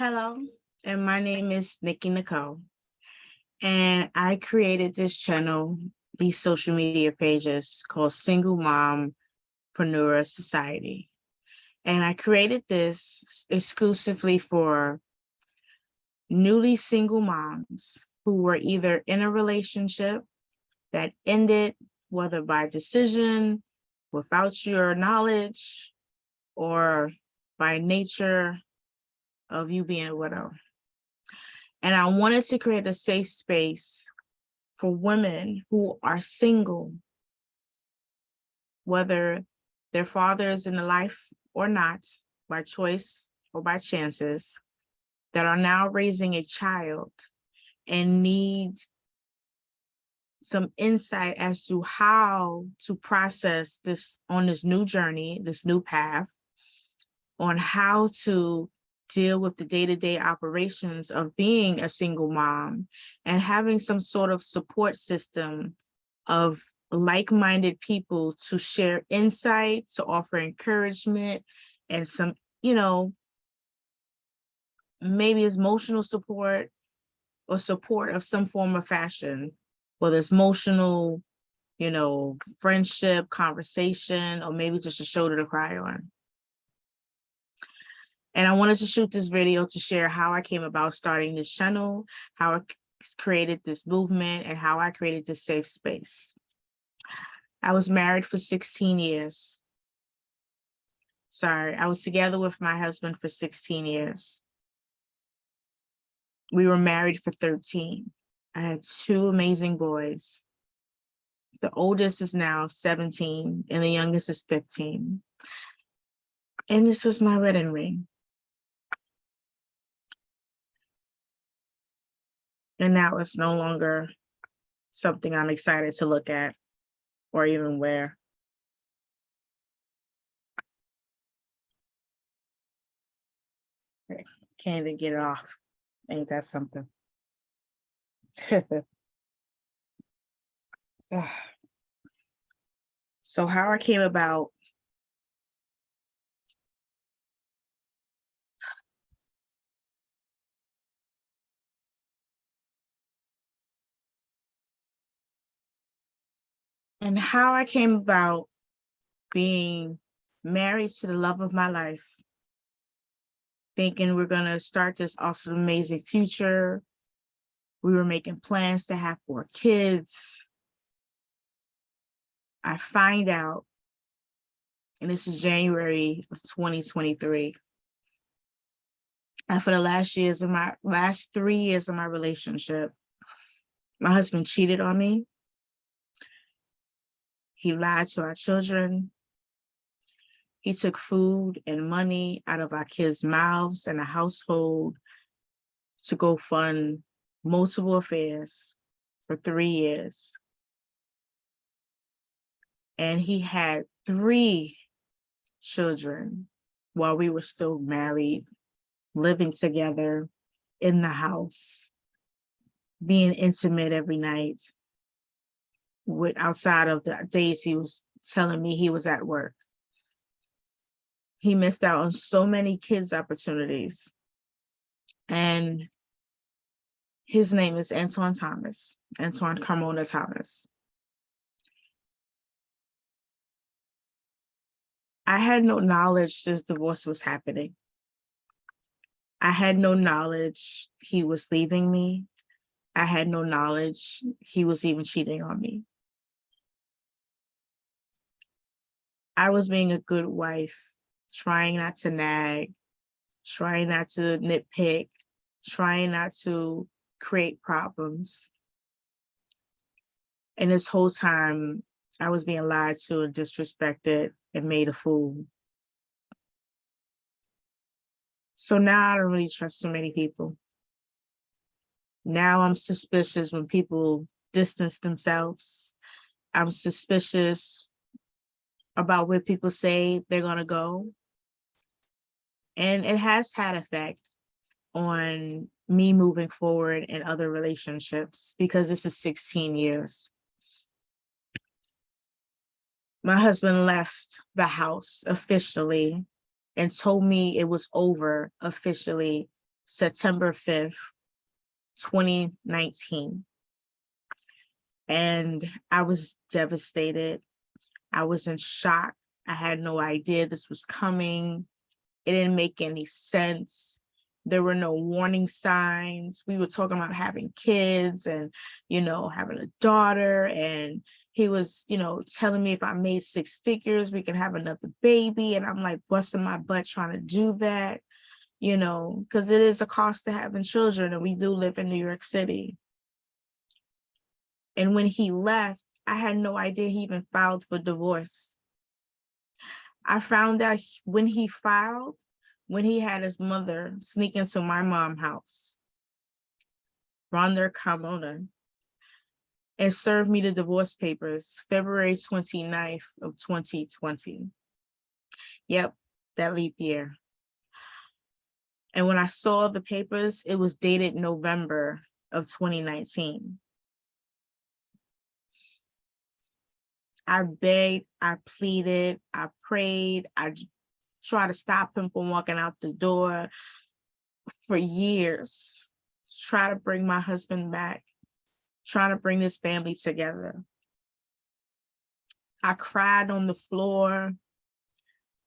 Hello, and my name is Nikki Nicole, and I created this channel, these social media pages called Singlemompreneur Society. And I created this exclusively for newly single moms who were either in a relationship that ended, whether by decision, without your knowledge, or by nature of you being a widow. And I wanted to create a safe space for women who are single, whether their father is in the life or not, by choice or by chances, that are now raising a child and need some insight as to how to process this on this new journey, this new path, on how to deal with the day-to-day operations of being a single mom and having some sort of support system of like-minded people to share insight, to offer encouragement and some, maybe it's emotional support or support of some form of fashion, whether it's emotional, friendship, conversation, or maybe just a shoulder to cry on. And I wanted to shoot this video to share how I came about starting this channel, how I created this movement, and how I created this safe space. I was married for 16 years. Sorry, I was together with my husband for 16 years. We were married for 13. I had two amazing boys. The oldest is now 17 and the youngest is 15. And this was my wedding ring. And now it's no longer something I'm excited to look at or even wear. Can't even get it off. Ain't that something? So how I came about being married to the love of my life, thinking we're gonna start this awesome, amazing future. We were making plans to have 4 kids. I find out, and this is January of 2023, and for the last 3 years of my relationship, my husband cheated on me. He lied to our children. He took food and money out of our kids' mouths and the household to go fund multiple affairs for 3 years. And he had 3 children while we were still married, living together in the house, being intimate every night, outside of the days he was telling me he was at work. He missed out on so many kids' opportunities. And his name is Antoine Carmona Thomas. I had no knowledge this divorce was happening. I had no knowledge he was leaving me. I had no knowledge he was even cheating on me. I was being a good wife, trying not to nag, trying not to nitpick, trying not to create problems. And this whole time, I was being lied to and disrespected and made a fool. So now I don't really trust so many people. Now I'm suspicious when people distance themselves. I'm suspicious about where people say they're gonna go. And it has had effect on me moving forward in other relationships because this is 16 years. My husband left the house officially and told me it was over officially September 5th, 2019. And I was devastated. I was in shock. I had no idea this was coming. It didn't make any sense. There were no warning signs. We were talking about having kids and, having a daughter. And he was, telling me if I made 6 figures, we could have another baby. And I'm like busting my butt trying to do that, because it is a cost to having children. And we do live in New York City. And when he left, I had no idea he even filed for divorce. I found out when he filed, when he had his mother sneak into my mom's house, run their Carmona, and serve me the divorce papers, February 29th of 2020. Yep, that leap year. And when I saw the papers, it was dated November of 2019. I begged, I pleaded, I prayed, I tried to stop him from walking out the door for years, try to bring my husband back, trying to bring this family together. I cried on the floor.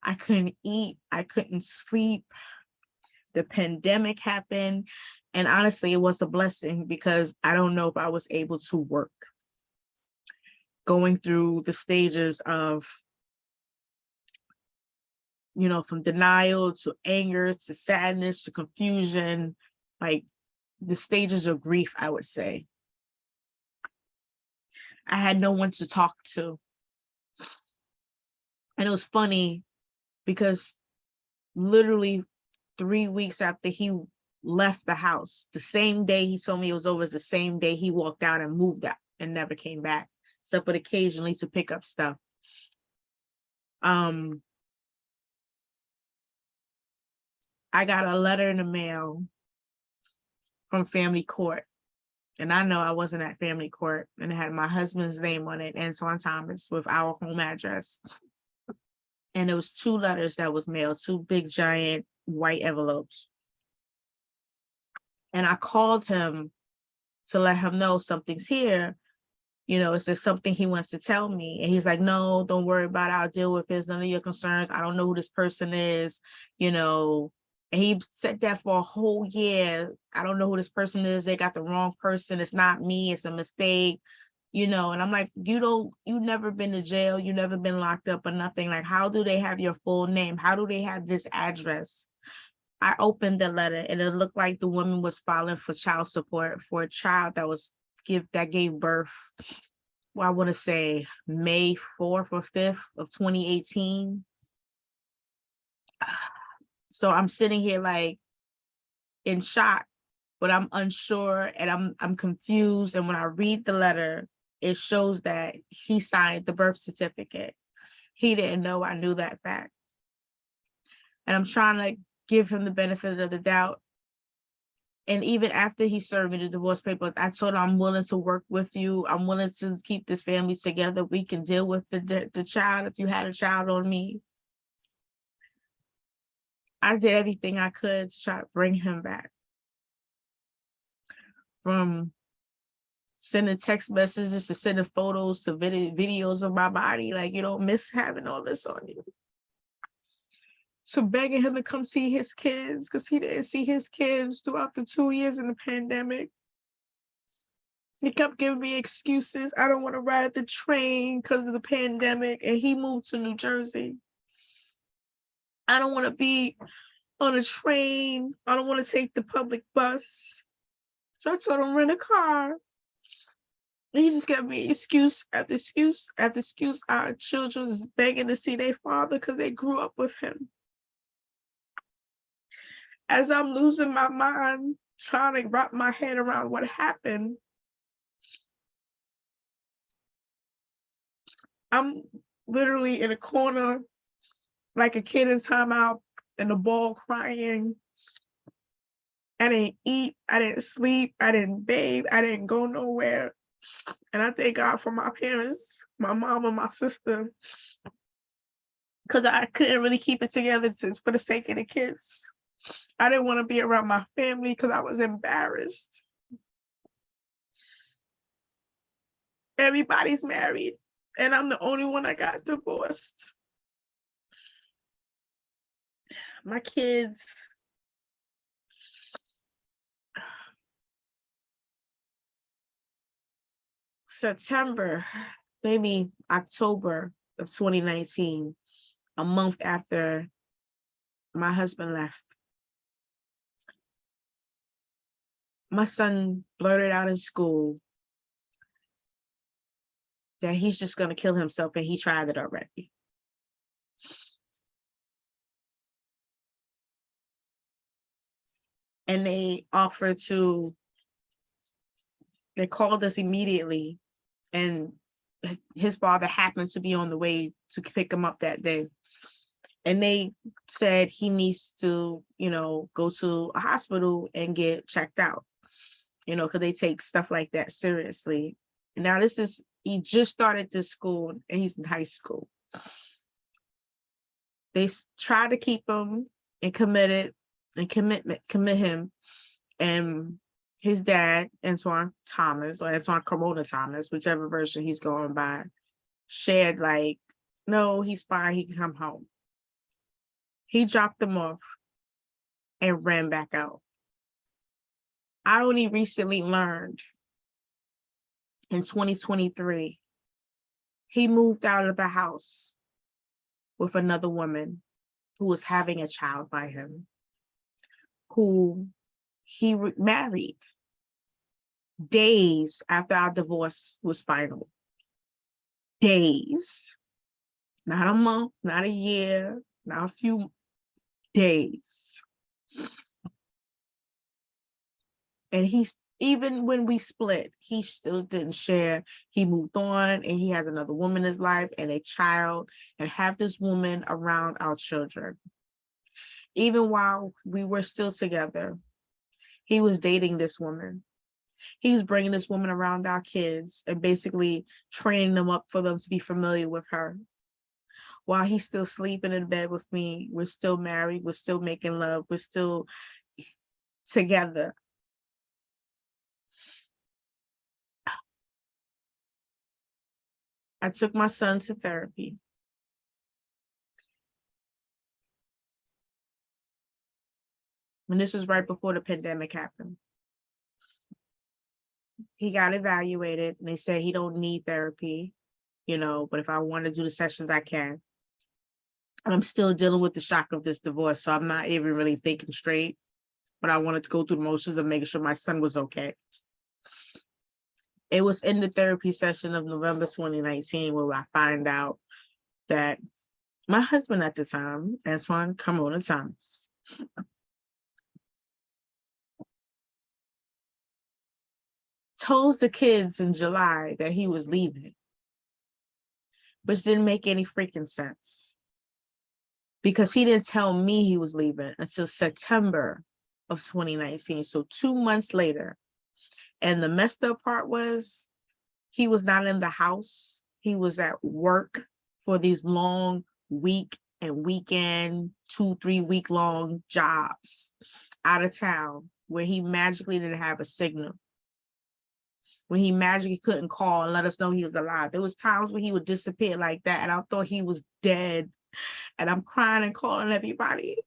I couldn't eat. I couldn't sleep. The pandemic happened. And honestly, it was a blessing because I don't know if I was able to work. Going through the stages of, from denial to anger to sadness to confusion, like the stages of grief, I would say. I had no one to talk to. And it was funny because literally 3 weeks after he left the house, the same day he told me it was over is the same day he walked out and moved out and never came back, except for occasionally to pick up stuff. I got a letter in the mail from family court. And I know I wasn't at family court, and it had my husband's name on it, Antoine Thomas, with our home address. And it was 2 letters that was mailed, 2 big giant white envelopes. And I called him to let him know something's here. Is there something he wants to tell me? And he's like, no, don't worry about it. I'll deal with it. It's none of your concerns. I don't know who this person is, And he said that for a whole year. I don't know who this person is. They got the wrong person. It's not me. It's a mistake, And I'm like, you've never been to jail. You've never been locked up or nothing. Like, how do they have your full name? How do they have this address? I opened the letter and it looked like the woman was filing for child support for a child that gave birth, I want to say May 4th or 5th of 2018. So I'm sitting here like in shock, but I'm unsure and I'm confused. And when I read the letter, it shows that he signed the birth certificate. He didn't know I knew that fact. And I'm trying to give him the benefit of the doubt. And even after he served me the divorce papers, I told him I'm willing to work with you. I'm willing to keep this family together. We can deal with the child if you had a child on me. I did everything I could to try to bring him back. From sending text messages to sending photos to videos of my body, like, you don't miss having all this on you. So begging him to come see his kids because he didn't see his kids throughout the 2 years in the pandemic. He kept giving me excuses. I don't want to ride the train because of the pandemic. And he moved to New Jersey. I don't want to be on a train. I don't want to take the public bus. So I told him, rent a car. And he just gave me excuse after excuse after excuse. Our children is begging to see their father because they grew up with him. As I'm losing my mind, trying to wrap my head around what happened, I'm literally in a corner like a kid in timeout in the ball crying. I didn't eat, I didn't sleep, I didn't bathe, I didn't go nowhere. And I thank God for my parents, my mom and my sister, because I couldn't really keep it together for the sake of the kids. I didn't want to be around my family because I was embarrassed. Everybody's married, and I'm the only one that got divorced. My kids, September, maybe October of 2019, a month after my husband left, my son blurted out in school that he's just going to kill himself, and he tried it already. And they called us immediately, and his father happened to be on the way to pick him up that day. And they said he needs to, go to a hospital and get checked out, because they take stuff like that seriously. Now he just started this school and he's in high school. They tried to keep him and commit him. And his dad, Antoine Thomas, or Antoine Corona Thomas, whichever version he's going by, shared like, no, he's fine, he can come home. He dropped them off and ran back out. I only recently learned in 2023, he moved out of the house with another woman who was having a child by him, who he married days after our divorce was final. Days, not a month, not a year, not a few days. And even when we split, he still didn't share. He moved on, and he has another woman in his life and a child, and have this woman around our children. Even while we were still together, he was dating this woman. He was bringing this woman around our kids and basically training them up for them to be familiar with her. While he's still sleeping in bed with me, we're still married, we're still making love, we're still together. I took my son to therapy. And this was right before the pandemic happened. He got evaluated, and they said he don't need therapy, but if I want to do the sessions, I can. And I'm still dealing with the shock of this divorce, so I'm not even really thinking straight, but I wanted to go through the motions of making sure my son was okay. It was in the therapy session of November 2019 where I find out that my husband at the time, Antoine Corona Thomas, told the kids in July that he was leaving, which didn't make any freaking sense, because he didn't tell me he was leaving until September of 2019, so 2 months later. And the messed up part was, he was not in the house. He was at work for these long week and weekend, 2-3 week long jobs out of town, where he magically didn't have a signal, when he magically couldn't call and let us know he was alive. There was times when he would disappear like that, and I thought he was dead. And I'm crying and calling everybody.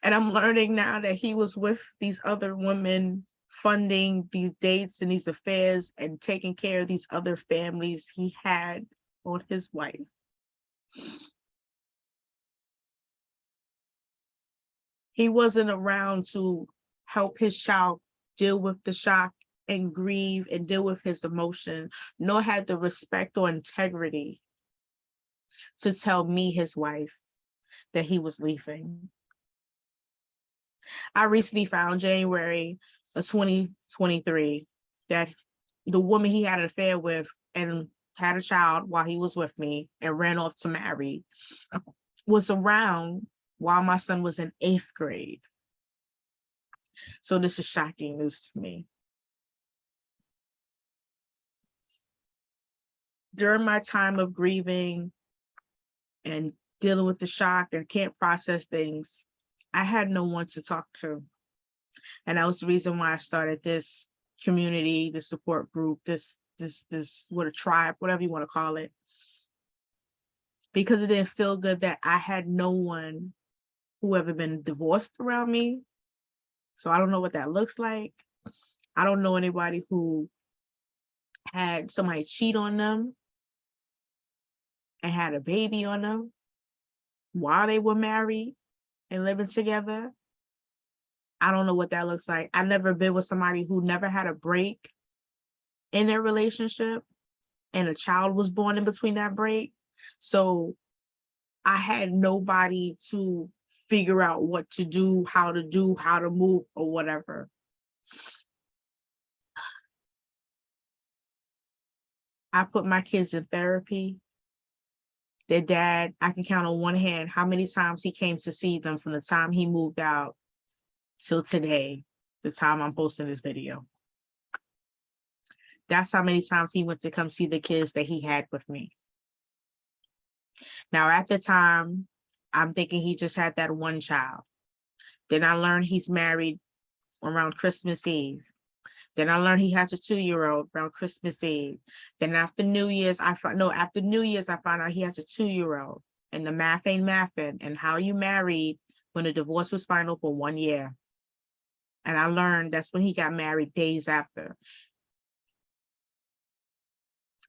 And I'm learning now that he was with these other women, funding these dates and these affairs and taking care of these other families he had on his wife. He wasn't around to help his child deal with the shock and grieve and deal with his emotion, nor had the respect or integrity to tell me, his wife, that he was leaving. I recently found, January of 2023, that the woman he had an affair with and had a child while he was with me and ran off to marry was around while my son was in 8th grade. So this is shocking news to me. During my time of grieving and dealing with the shock and can't process things, I had no one to talk to. And that was the reason why I started this community, the support group, this what a tribe, whatever you want to call it. Because it didn't feel good that I had no one who ever been divorced around me. So I don't know what that looks like. I don't know anybody who had somebody cheat on them and had a baby on them while they were married and living together. I don't know what that looks like. I've never been with somebody who never had a break in their relationship and a child was born in between that break. So I had nobody to figure out what to do, how to move, or whatever. I put my kids in therapy. Their dad, I can count on one hand how many times he came to see them from the time he moved out till today, the time I'm posting this video. That's how many times he went to come see the kids that he had with me. Now, at the time, I'm thinking he just had that one child. Then I learned he's married around Christmas Eve. Then I learned he has a 2-year-old around Christmas Eve. Then after New Year's, after New Year's, I found out he has a 2-year-old. And the math ain't mathing. And how you married when the divorce was final for 1 year. And I learned that's when he got married days after.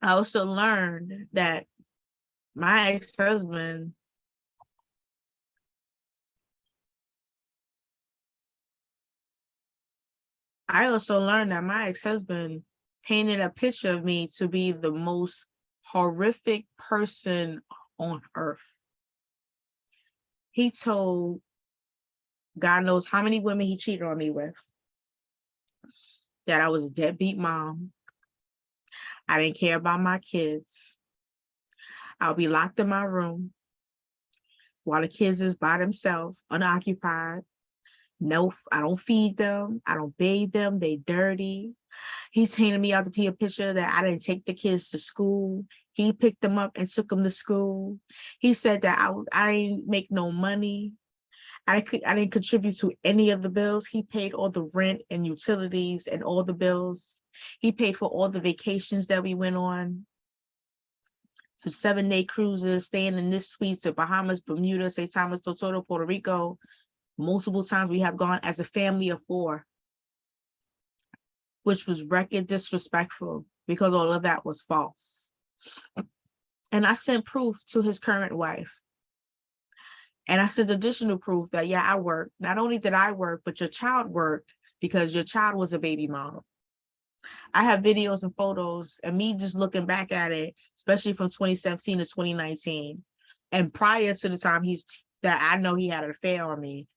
I also learned that my ex-husband painted a picture of me to be the most horrific person on earth. He told God knows how many women he cheated on me with, that I was a deadbeat mom. I didn't care about my kids. I'll be locked in my room while the kids is by themselves, unoccupied. No, I don't feed them. I don't bathe them. They dirty. He's painted me out to be a picture that I didn't take the kids to school. He picked them up and took them to school. He said that I didn't make no money. I didn't contribute to any of the bills. He paid all the rent and utilities and all the bills. He paid for all the vacations that we went on. So 7-day cruises, staying in this suite to Bahamas, Bermuda, St. Thomas, Tortola, Puerto Rico. Multiple times we have gone as a family of 4, which was record disrespectful because all of that was false. And I sent proof to his current wife. And I sent additional proof that, yeah, I worked. Not only did I work, but your child worked because your child was a baby mom. I have videos and photos and me just looking back at it, especially from 2017 to 2019. And prior to the time that I know he had an affair on me,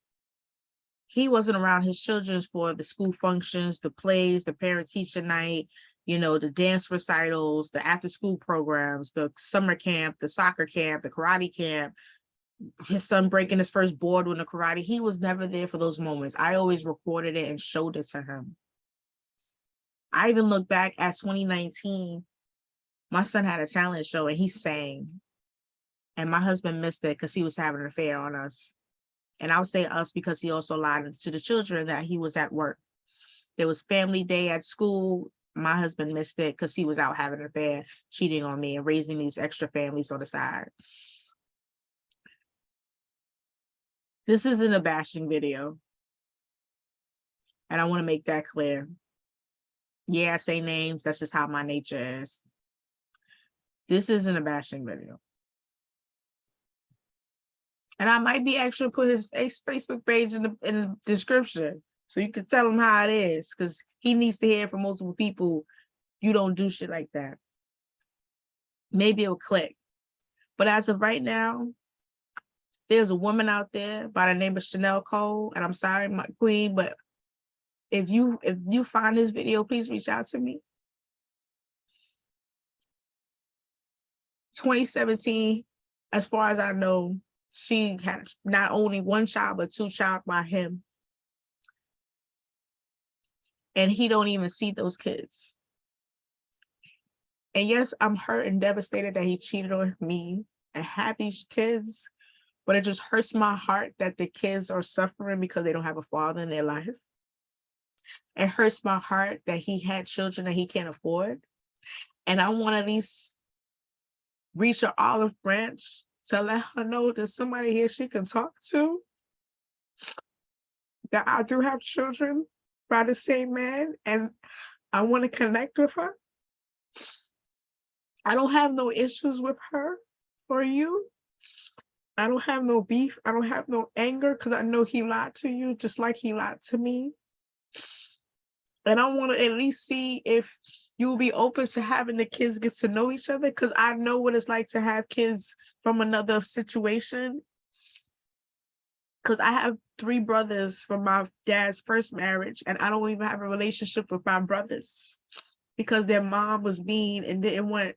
he wasn't around his children for the school functions, the plays, the parent-teacher night, the dance recitals, the after-school programs, the summer camp, the soccer camp, the karate camp, his son breaking his first board with the karate. He was never there for those moments. I always recorded it and showed it to him. I even look back at 2019, my son had a talent show and he sang. And my husband missed it because he was having an affair on us. And I'll say us because he also lied to the children that he was at work. There was family day at school. My husband missed it because he was out having an affair, cheating on me and raising these extra families on the side. This isn't a bashing video. And I want to make that clear. Yeah, I say names. That's just how my nature is. This isn't a bashing video. And I might be actually put his Facebook page in the description so you can tell him how it is, because he needs to hear from multiple people. You don't do shit like that. Maybe it'll click. But as of right now, there's a woman out there by the name of Chanel Cole, and I'm sorry, my queen, but if you find this video, please reach out to me. 2017, as far as I know, she had not only 1 child, but 2 child by him. And he don't even see those kids. And yes, I'm hurt and devastated that he cheated on me and had these kids, but it just hurts my heart that the kids are suffering because they don't have a father in their life. It hurts my heart that he had children that he can't afford. And I want to at least reach an olive branch to let her know that somebody here she can talk to, that I do have children by the same man, and I want to connect with her. I don't have no issues with her or you. I don't have no beef. I don't have no anger because I know he lied to you just like he lied to me. And I want to at least see if you'll be open to having the kids get to know each other, because I know what it's like to have kids from another situation. Because I have 3 brothers from my dad's first marriage, and I don't even have a relationship with my brothers because their mom was mean and didn't want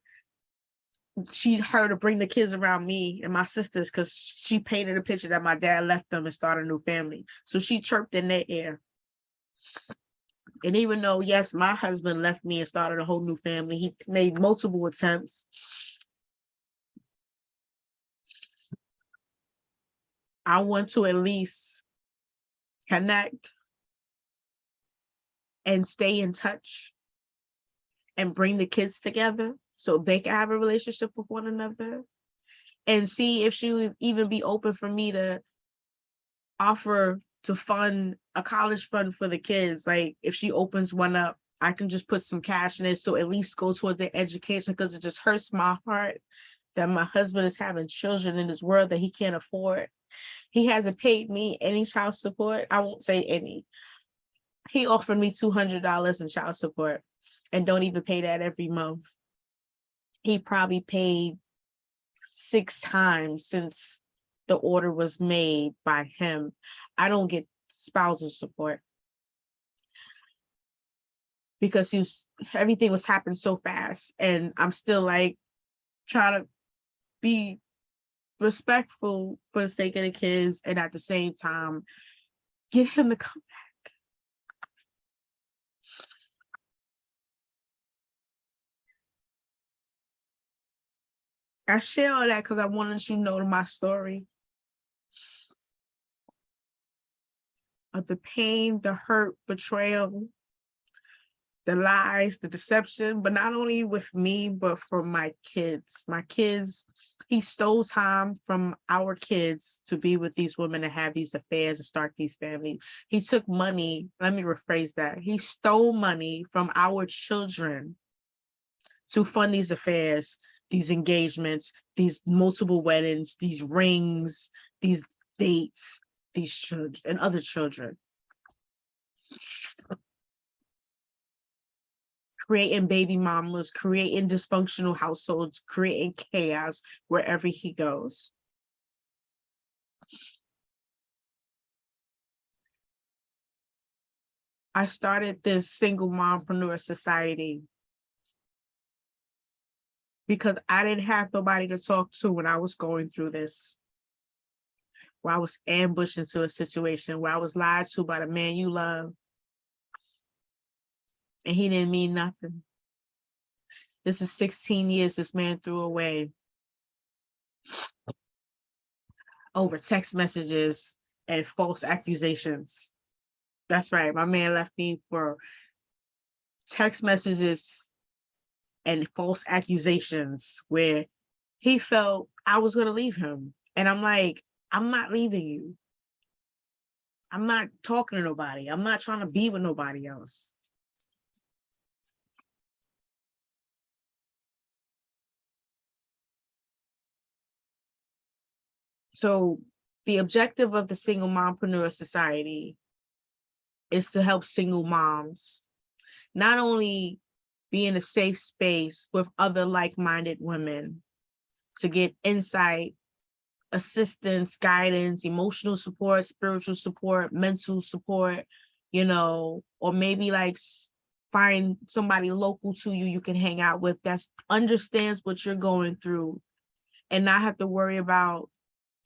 her to bring the kids around me and my sisters because she painted a picture that my dad left them and started a new family. So she chirped in their ear. And even though, yes, my husband left me and started a whole new family, he made multiple attempts. I want to at least connect and stay in touch and bring the kids together so they can have a relationship with one another, and see if she would even be open for me to offer to fund a college fund for the kids. Like if she opens one up, I can just put some cash in it so at least go towards their education, because it just hurts my heart that my husband is having children in this world that he can't afford. He hasn't paid me any child support. I won't say any. He offered me $200 in child support and don't even pay that every month. He probably paid 6 times since the order was made by him. I don't get spousal support because everything was happening so fast, and I'm still like trying to be respectful for the sake of the kids, and at the same time get him to come back. I share all that because I wanted you to know my story of the pain, the hurt, betrayal, the lies, the deception, but not only with me, but for my kids. My kids, he stole time from our kids to be with these women and have these affairs and start these families. He took money, let me rephrase that. He stole money from our children to fund these affairs, these engagements, these multiple weddings, these rings, these dates, these children and other children. Creating baby mamas, creating dysfunctional households, creating chaos wherever he goes. I started this single mompreneur society because I didn't have nobody to talk to when I was going through this. Where I was ambushed into a situation where I was lied to by the man you love, and he didn't mean nothing. This is 16 years this man threw away over text messages and false accusations. That's right, my man left me for text messages and false accusations where he felt I was gonna leave him. And I'm like, I'm not leaving you. I'm not talking to nobody. I'm not trying to be with nobody else. So the objective of the Single Mompreneur Society is to help single moms not only be in a safe space with other like-minded women to get insight, assistance, guidance, emotional support, spiritual support, mental support, or maybe like find somebody local to you you can hang out with that understands what you're going through and not have to worry about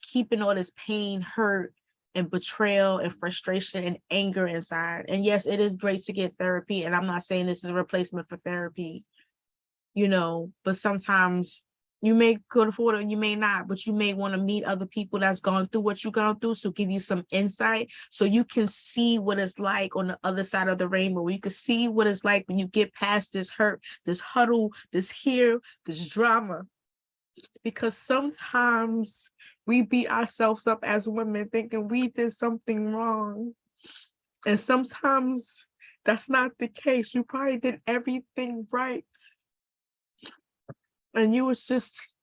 keeping all this pain, hurt, and betrayal and frustration and anger inside. And yes, it is great to get therapy. And I'm not saying this is a replacement for therapy, but sometimes You may could afford it, you may not, but you may want to meet other people that's gone through what you've gone through. So give you some insight so you can see what it's like on the other side of the rainbow. You can see what it's like when you get past this hurt, this huddle, this drama. Because sometimes we beat ourselves up as women thinking we did something wrong. And sometimes that's not the case. You probably did everything right. And you was just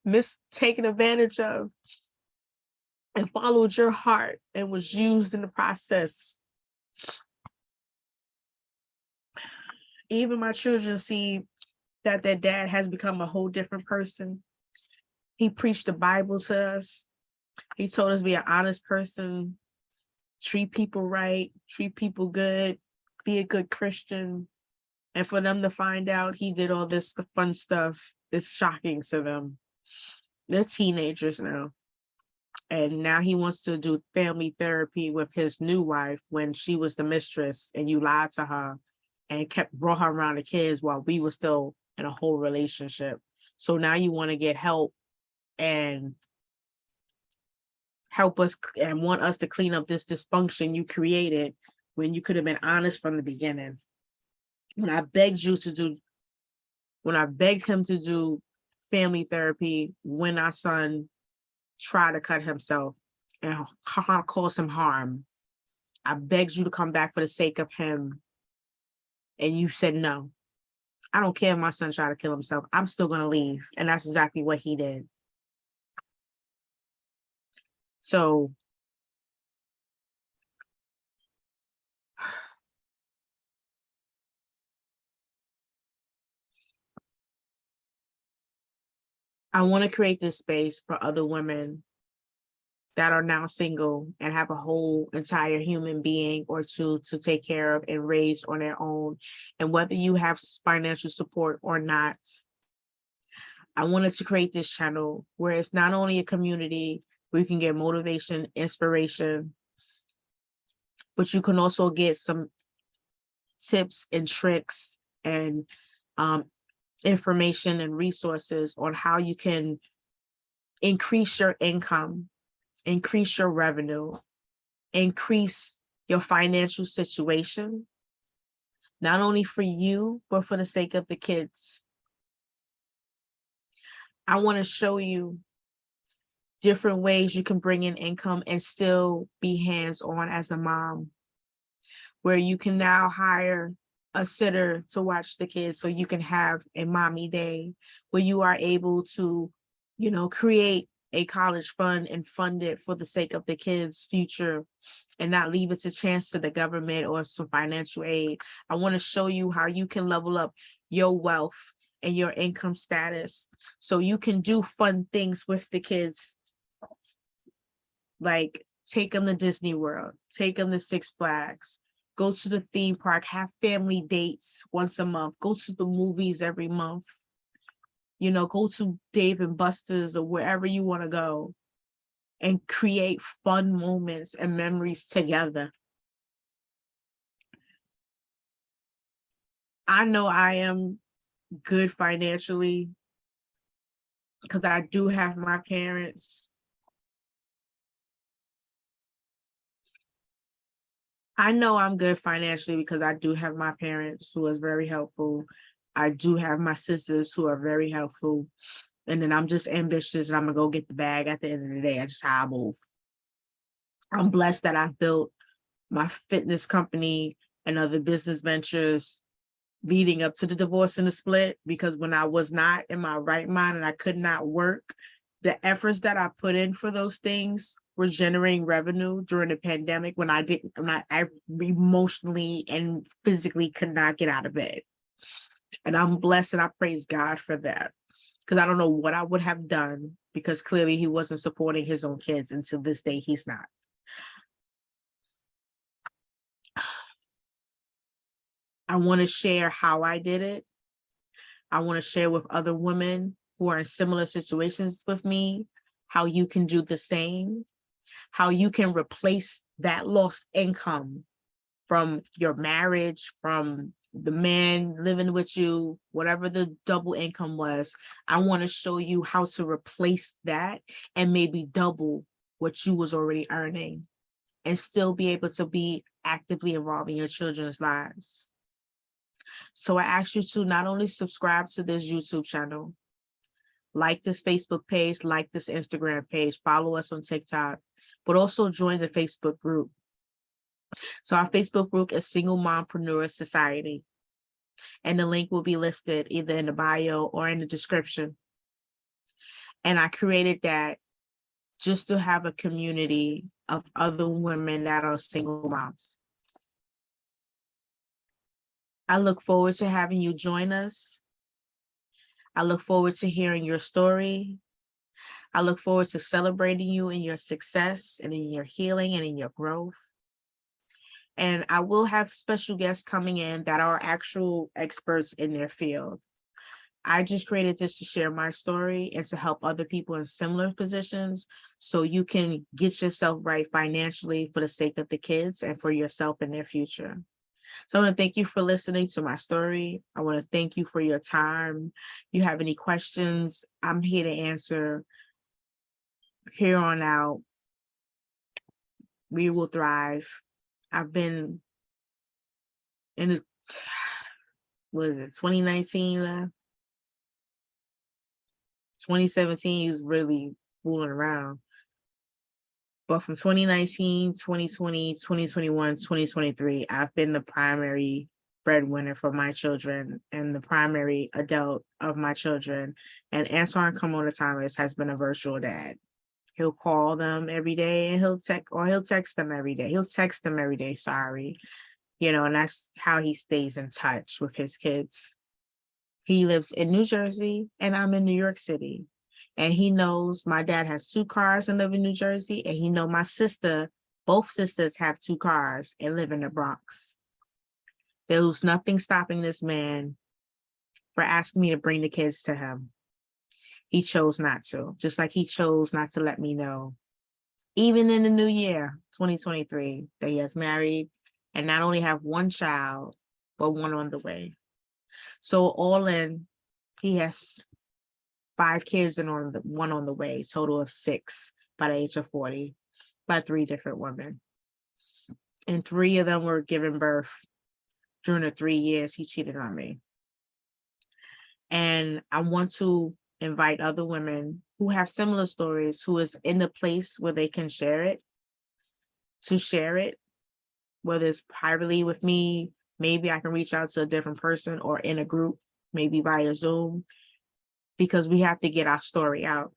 taken advantage of and followed your heart and was used in the process. Even my children see that their dad has become a whole different person. He preached the Bible to us. He told us be an honest person, treat people right, treat people good, be a good Christian. And for them to find out he did all this the fun stuff is shocking to them. They're teenagers now. And now he wants to do family therapy with his new wife when she was the mistress and you lied to her and brought her around the kids while we were still in a whole relationship. So now you want to get help and help us and want us to clean up this dysfunction you created when you could have been honest from the beginning. When I begged him to do family therapy, when our son tried to cut himself and cause him harm, I begged you to come back for the sake of him. And you said no. I don't care if my son tried to kill himself. I'm still going to leave. And that's exactly what he did. So I want to create this space for other women that are now single and have a whole entire human being or two to take care of and raise on their own. And whether you have financial support or not, I wanted to create this channel where it's not only a community where you can get motivation, inspiration, but you can also get some tips and tricks and information and resources on how you can increase your income, increase your revenue, increase your financial situation, not only for you, but for the sake of the kids. I want to show you different ways you can bring in income and still be hands-on as a mom, where you can now hire a sitter to watch the kids so you can have a mommy day, where you are able to, create a college fund and fund it for the sake of the kids' future and not leave it to chance to the government or some financial aid. I want to show you how you can level up your wealth and your income status so you can do fun things with the kids, like take them to Disney World, take them to Six Flags, go to the theme park, have family dates once a month, go to the movies every month, go to Dave and Buster's or wherever you want to go and create fun moments and memories together. I know I am good financially because I do have my parents. I know I'm good financially because I do have my parents who is very helpful. I do have my sisters who are very helpful. And then I'm just ambitious and I'm gonna go get the bag at the end of the day. That's just how I move. I'm blessed that I've built my fitness company and other business ventures leading up to the divorce and the split, because when I was not in my right mind and I could not work, the efforts that I put in for those things were generating revenue during the pandemic when I emotionally and physically could not get out of bed. And I'm blessed and I praise God for that, because I don't know what I would have done, because clearly he wasn't supporting his own kids, and to this day he's not. I want to share how I did it. I want to share with other women who are in similar situations with me, how you can do the same, how you can replace that lost income from your marriage, from the man living with you, whatever the double income was, I want to show you how to replace that and maybe double what you was already earning and still be able to be actively involved in your children's lives. So I ask you to not only subscribe to this YouTube channel, like this Facebook page, like this Instagram page, follow us on TikTok, but also join the Facebook group. So our Facebook group is Single Mompreneur Society, and the link will be listed either in the bio or in the description. And I created that just to have a community of other women that are single moms. I look forward to having you join us. I look forward to hearing your story. I look forward to celebrating you in your success and in your healing and in your growth. And I will have special guests coming in that are actual experts in their field. I just created this to share my story and to help other people in similar positions so you can get yourself right financially for the sake of the kids and for yourself and their future. So I want to thank you for listening to my story. I want to thank you for your time. If you have any questions, I'm here to answer. Here on out, we will thrive. I've been in the, what is it, 2019 left? 2017 is really fooling around. But from 2019, 2020, 2021, 2023, I've been the primary breadwinner for my children and the primary adult of my children. And Antoine Thomas has been a virtual dad. He'll call them every day and he'll text them every day. He'll text them every day, sorry. You know, and that's how he stays in touch with his kids. He lives in New Jersey and I'm in New York City. And he knows my dad has 2 cars and live in New Jersey. And he knows my sister, both sisters have 2 cars and live in the Bronx. There was nothing stopping this man for asking me to bring the kids to him. He chose not to, just like he chose not to let me know, even in the new year, 2023, that he has married and not only have 1 child, but 1 on the way. So all in, he has 5 kids and 1 on the way, total of 6 by the age of 40, by 3 different women. And 3 of them were given birth during the 3 years he cheated on me. And I want to invite other women who have similar stories, who is in the place where they can share it, to share it, whether it's privately with me, maybe I can reach out to a different person or in a group, maybe via Zoom, because we have to get our story out.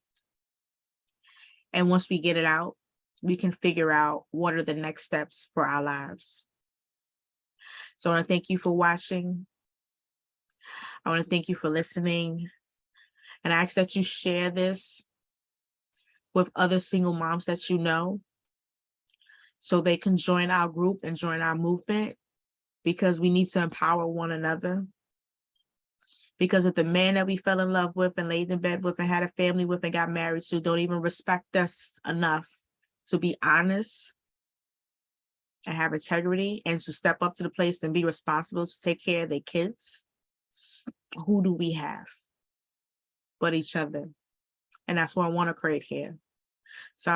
And once we get it out, we can figure out what are the next steps for our lives. So I want to thank you for watching. I want to thank you for listening. And I ask that you share this with other single moms that you know, so they can join our group and join our movement, because we need to empower one another. Because if the man that we fell in love with and laid in bed with and had a family with and got married to don't even respect us enough to be honest and have integrity and to step up to the place and be responsible to take care of their kids, who do we have but each other? And that's what I want to create here. So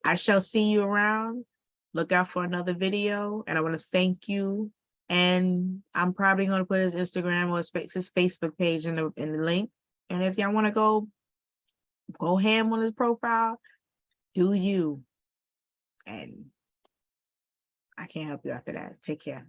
I shall see you around. Look out for another video, and I want to thank you. And I'm probably going to put his Instagram or his Facebook page in the link. And if y'all want to go ham on his profile, do you. And I can't help you after that. Take care.